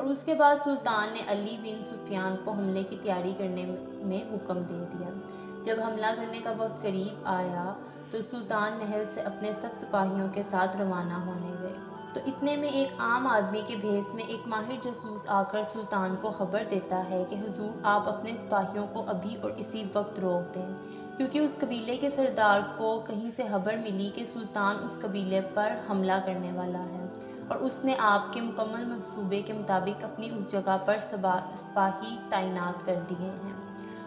اور اس کے بعد سلطان نے علی بن سفیان کو حملے کی تیاری کرنے میں حکم دے دیا۔ جب حملہ کرنے کا وقت قریب آیا تو سلطان محل سے اپنے سب سپاہیوں کے ساتھ روانہ ہونے گئے، تو اتنے میں ایک عام آدمی کے بھیس میں ایک ماہر جاسوس آ کر سلطان کو خبر دیتا ہے کہ حضور آپ اپنے سپاہیوں کو ابھی اور اسی وقت روک دیں، کیونکہ اس قبیلے کے سردار کو کہیں سے خبر ملی کہ سلطان اس قبیلے پر حملہ کرنے والا ہے، اور اس نے آپ کے مکمل منصوبے کے مطابق اپنی اس جگہ پر سپاہی تعینات کر دیے ہیں،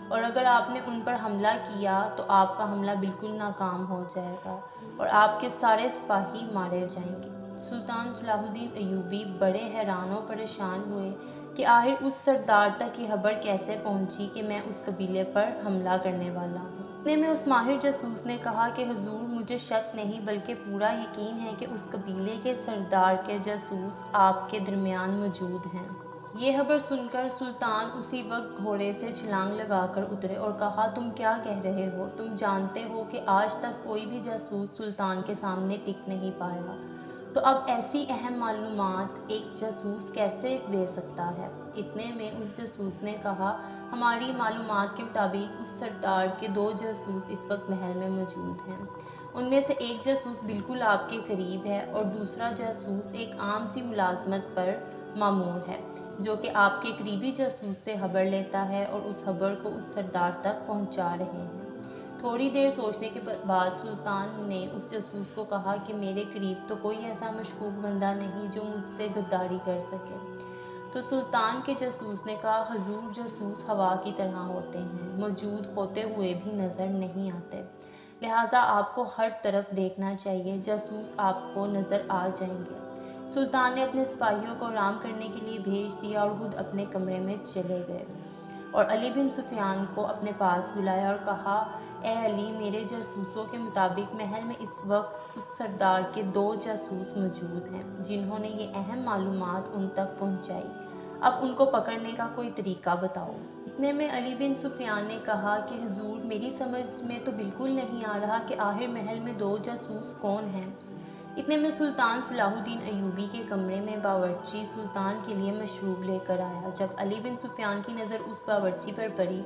اور اگر آپ نے ان پر حملہ کیا تو آپ کا حملہ بالکل ناکام ہو جائے گا اور آپ کے سارے سپاہی مارے جائیں گے۔ سلطان صلاح الدین ایوبی بڑے حیران و پریشان ہوئے کہ آخر اس سردار تک یہ خبر کیسے پہنچی کہ میں اس قبیلے پر حملہ کرنے والا ہوں۔ اتنے میں اس ماہر جاسوس نے کہا کہ حضور مجھے شک نہیں بلکہ پورا یقین ہے کہ اس قبیلے کے سردار کے جاسوس آپ کے درمیان موجود ہیں۔ یہ خبر سن کر سلطان اسی وقت گھوڑے سے چھلانگ لگا کر اترے اور کہا تم کیا کہہ رہے ہو؟ تم جانتے ہو کہ آج تک کوئی بھی جاسوس سلطان کے سامنے ٹک نہیں پایا، تو اب ایسی اہم معلومات ایک جاسوس کیسے دے سکتا ہے؟ اتنے میں اس جاسوس نے کہا ہماری معلومات کے مطابق اس سردار کے 2 جاسوس اس وقت محل میں موجود ہیں، ان میں سے ایک جاسوس بالکل آپ کے قریب ہے اور دوسرا جاسوس ایک عام سی ملازمت پر مامور ہے جو کہ آپ کے قریبی جاسوس سے خبر لیتا ہے اور اس خبر کو اس سردار تک پہنچا رہے ہیں۔ تھوڑی دیر سوچنے کے بعد سلطان نے اس جاسوس کو کہا کہ میرے قریب تو کوئی ایسا مشکوک بندہ نہیں جو مجھ سے غداری کر سکے۔ تو سلطان کے جاسوس نے کہا حضور جاسوس ہوا کی طرح ہوتے ہیں، موجود ہوتے ہوئے بھی نظر نہیں آتے، لہٰذا آپ کو ہر طرف دیکھنا چاہیے، جاسوس آپ کو نظر آ جائیں گے۔ سلطان نے اپنے سپاہیوں کو آرام کرنے کے لیے بھیج دیا اور خود اپنے کمرے میں چلے گئے اور علی بن سفیان کو اپنے پاس بلایا اور کہا اے علی میرے جاسوسوں کے مطابق محل میں اس وقت اس سردار کے 2 جاسوس موجود ہیں جنہوں نے یہ اہم معلومات ان تک پہنچائی، اب ان کو پکڑنے کا کوئی طریقہ بتاؤ۔ اتنے میں علی بن سفیان نے کہا کہ حضور میری سمجھ میں تو بالکل نہیں آ رہا کہ آخر محل میں 2 جاسوس کون ہیں۔ اتنے میں سلطان صلاح الدین ایوبی کے کمرے میں باورچی سلطان کے لیے مشروب لے کر آیا۔ جب علی بن سفیان کی نظر اس باورچی پر پڑی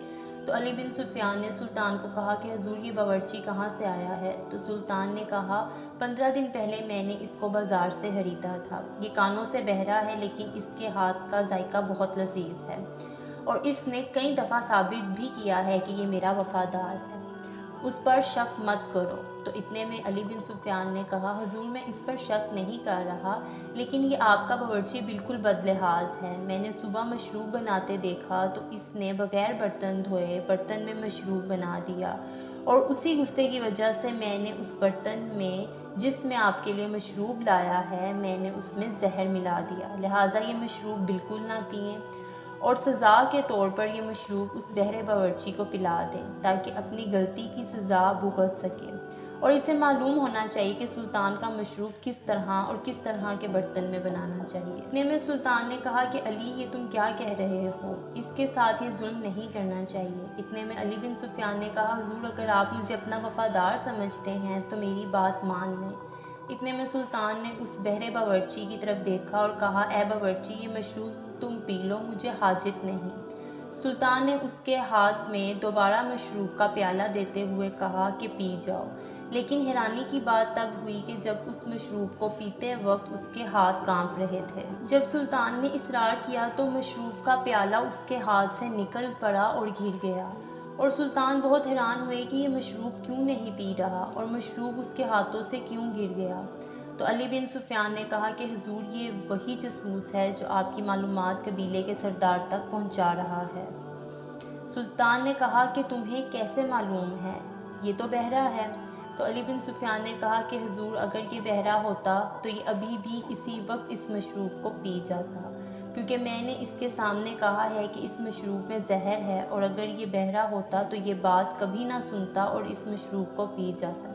تو علی بن سفیان نے سلطان کو کہا کہ حضور یہ باورچی کہاں سے آیا ہے؟ تو سلطان نے کہا 15 دن پہلے میں نے اس کو بازار سے خریدا تھا، یہ کانوں سے بہرا ہے لیکن اس کے ہاتھ کا ذائقہ بہت لذیذ ہے اور اس نے کئی دفعہ ثابت بھی کیا ہے کہ یہ میرا وفادار ہے، اس پر شک مت کرو۔ تو اتنے میں علی بن سفیان نے کہا حضور میں اس پر شک نہیں کر رہا، لیکن یہ آپ کا باورچی بالکل بدلحاظ ہے، میں نے صبح مشروب بناتے دیکھا تو اس نے بغیر برتن دھوئے برتن میں مشروب بنا دیا، اور اسی غصے کی وجہ سے میں نے اس برتن میں جس میں آپ کے لیے مشروب لایا ہے میں نے اس میں زہر ملا دیا، لہٰذا یہ مشروب بالکل نہ پئیں اور سزا کے طور پر یہ مشروب اس بہرے باورچی کو پلا دیں تاکہ اپنی غلطی کی سزا بھگت سکے، اور اسے معلوم ہونا چاہیے کہ سلطان کا مشروب کس طرح اور کس طرح کے برتن میں بنانا چاہیے۔ اتنے میں سلطان نے کہا کہ علی یہ تم کیا کہہ رہے ہو، اس کے ساتھ یہ ظلم نہیں کرنا چاہیے۔ اتنے میں علی بن سفیان نے کہا حضور اگر آپ مجھے اپنا وفادار سمجھتے ہیں تو میری بات مان لیں۔ اتنے میں سلطان نے اس بہرے باورچی کی طرف دیکھا اور کہا اے باورچی یہ مشروب تم پی لو، مجھے حاجت نہیں۔ سلطان نے اس کے ہاتھ میں دوبارہ مشروب کا پیالہ دیتے ہوئے کہا کہ پی جاؤ، لیکن حیرانی کی بات تب ہوئی کہ جب اس مشروب کو پیتے وقت اس کے ہاتھ کانپ رہے تھے۔ جب سلطان نے اصرار کیا تو مشروب کا پیالہ اس کے ہاتھ سے نکل پڑا اور گر گیا، اور سلطان بہت حیران ہوئے کہ یہ مشروب کیوں نہیں پی رہا اور مشروب اس کے ہاتھوں سے کیوں گر گیا۔ تو علی بن سفیان نے کہا کہ حضور یہ وہی جاسوس ہے جو آپ کی معلومات قبیلے کے سردار تک پہنچا رہا ہے۔ سلطان نے کہا کہ تمہیں کیسے معلوم ہے؟ یہ تو بہرا ہے۔ تو علی بن سفیان نے کہا کہ حضور اگر یہ بہرا ہوتا تو یہ ابھی بھی اسی وقت اس مشروب کو پی جاتا، کیونکہ میں نے اس کے سامنے کہا ہے کہ اس مشروب میں زہر ہے، اور اگر یہ بہرا ہوتا تو یہ بات کبھی نہ سنتا اور اس مشروب کو پی جاتا،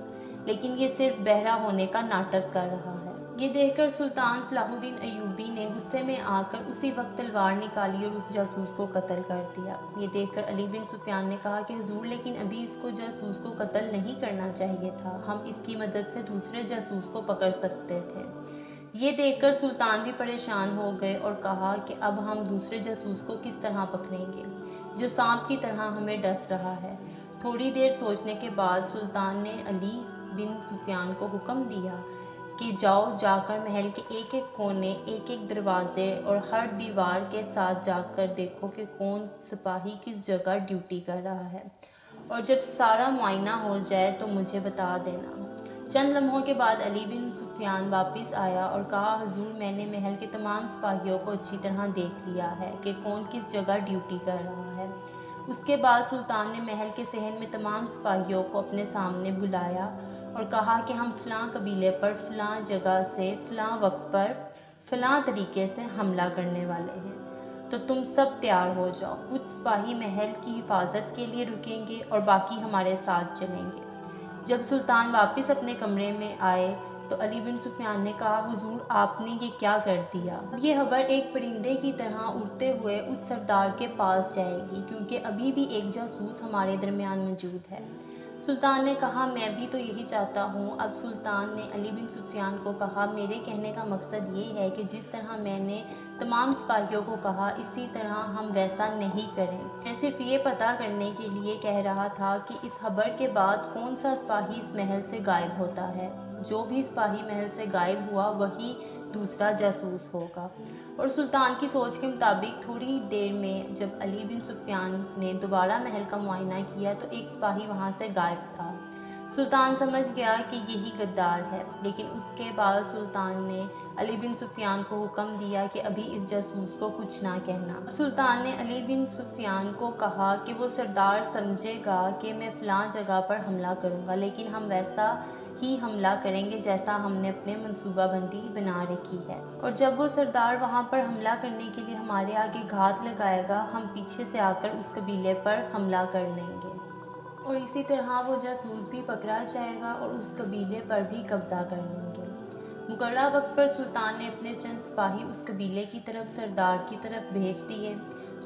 لیکن یہ صرف بہرا ہونے کا ناٹک کر رہا ہے۔ یہ دیکھ کر سلطان صلاح الدین ایوبی نے غصے میں آ کر اسی وقت تلوار نکالی اور اس جاسوس کو قتل کر دیا۔ یہ دیکھ کر علی بن سفیان نے کہا کہ حضور لیکن ابھی اس کو جاسوس کو قتل نہیں کرنا چاہیے تھا، ہم اس کی مدد سے دوسرے جاسوس کو پکڑ سکتے تھے۔ یہ دیکھ کر سلطان بھی پریشان ہو گئے اور کہا کہ اب ہم دوسرے جاسوس کو کس طرح پکڑیں گے جو سانپ کی طرح ہمیں ڈس رہا ہے۔ تھوڑی دیر سوچنے کے بعد سلطان نے علی بن سفیان کو حکم دیا کہ جاؤ، جا کر محل کے ایک ایک کونے، ایک ایک دروازے اور ہر دیوار کے ساتھ جا کر دیکھو کہ کون سپاہی کس جگہ ڈیوٹی کر رہا ہے، اور جب سارا معائنہ ہو جائے تو مجھے بتا دینا۔ چند لمحوں کے بعد علی بن سفیان واپس آیا اور کہا، حضور، میں نے محل کے تمام سپاہیوں کو اچھی طرح دیکھ لیا ہے کہ کون کس جگہ ڈیوٹی کر رہا ہے۔ اس کے بعد سلطان نے محل کے صحن میں تمام سپاہیوں کو اپنے سامنے بلایا اور کہا کہ ہم فلاں قبیلے پر فلاں جگہ سے فلاں وقت پر فلاں طریقے سے حملہ کرنے والے ہیں، تو تم سب تیار ہو جاؤ۔ کچھ سپاہی محل کی حفاظت کے لیے رکیں گے اور باقی ہمارے ساتھ چلیں گے۔ جب سلطان واپس اپنے کمرے میں آئے تو علی بن سفیان نے کہا، حضور، آپ نے یہ کیا کر دیا؟ یہ خبر ایک پرندے کی طرح اڑتے ہوئے اس سردار کے پاس جائے گی، کیونکہ ابھی بھی ایک جاسوس ہمارے درمیان موجود ہے۔ سلطان نے کہا، میں بھی تو یہی چاہتا ہوں۔ اب سلطان نے علی بن سفیان کو کہا، میرے کہنے کا مقصد یہ ہے کہ جس طرح میں نے تمام سپاہیوں کو کہا، اسی طرح ہم ویسا نہیں کریں۔ میں صرف یہ پتہ کرنے کے لیے کہہ رہا تھا کہ اس خبر کے بعد کون سا سپاہی اس محل سے غائب ہوتا ہے۔ جو بھی سپاہی محل سے غائب ہوا وہی دوسرا جاسوس ہوگا۔ اور سلطان کی سوچ کے مطابق تھوڑی دیر میں جب علی بن سفیان نے دوبارہ محل کا معائنہ کیا تو ایک سپاہی وہاں سے غائب تھا۔ سلطان سمجھ گیا کہ یہی غدار ہے، لیکن اس کے بعد سلطان نے علی بن سفیان کو حکم دیا کہ ابھی اس جاسوس کو کچھ نہ کہنا۔ سلطان نے علی بن سفیان کو کہا کہ وہ سردار سمجھے گا کہ میں فلاں جگہ پر حملہ کروں گا، لیکن ہم ویسا ہی حملہ کریں گے جیسا ہم نے اپنے منصوبہ بندی بنا رکھی ہے، اور جب وہ سردار وہاں پر حملہ کرنے کے لیے ہمارے آگے گھات لگائے گا، ہم پیچھے سے آ کر اس قبیلے پر حملہ کر لیں گے، اور اسی طرح وہ جاسوس بھی پکڑا جائے گا اور اس قبیلے پر بھی قبضہ کر لیں گے۔ مقررہ وقت پر سلطان نے اپنے چند سپاہی اس قبیلے کی طرف سردار کی طرف بھیج دیے،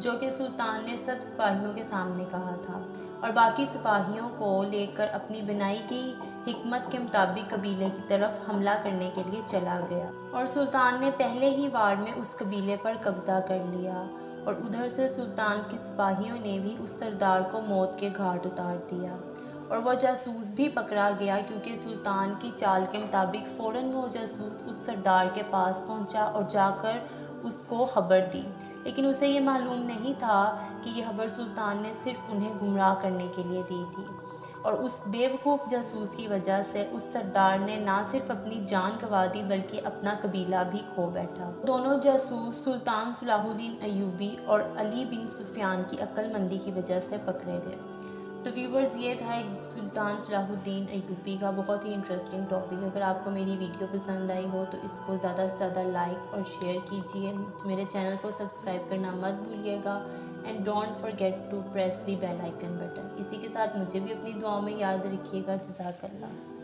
جو کہ سلطان نے سب سپاہیوں کے سامنے کہا تھا، اور باقی سپاہیوں کو لے کر اپنی بنائی گئی حکمت کے مطابق قبیلے کی طرف حملہ کرنے کے لیے چلا گیا، اور سلطان نے پہلے ہی وار میں اس قبیلے پر قبضہ کر لیا، اور ادھر سے سلطان کے سپاہیوں نے بھی اس سردار کو موت کے گھاٹ اتار دیا، اور وہ جاسوس بھی پکڑا گیا، کیونکہ سلطان کی چال کے مطابق فوراً وہ جاسوس اس سردار کے پاس پہنچا اور جا کر اس کو خبر دی، لیکن اسے یہ معلوم نہیں تھا کہ یہ خبر سلطان نے صرف انہیں گمراہ کرنے کے لیے دی تھی، اور اس بے وقوف جاسوس کی وجہ سے اس سردار نے نہ صرف اپنی جان گنوا دی بلکہ اپنا قبیلہ بھی کھو بیٹھا۔ دونوں جاسوس سلطان صلاح الدین ایوبی اور علی بن سفیان کی عقل مندی کی وجہ سے پکڑے گئے۔ تو ویورز، یہ تھا ایک سلطان صلاح الدین ایوبی کا بہت ہی انٹرسٹنگ ٹاپک۔ اگر آپ کو میری ویڈیو پسند آئی ہو تو اس کو زیادہ سے زیادہ لائک اور شیئر کیجیے، میرے چینل کو سبسکرائب کرنا مت بھولیے گا، and don't forget to press the bell icon button. اسی کے ساتھ مجھے بھی اپنی دعاؤں میں یاد رکھیے گا۔ جزاک اللہ۔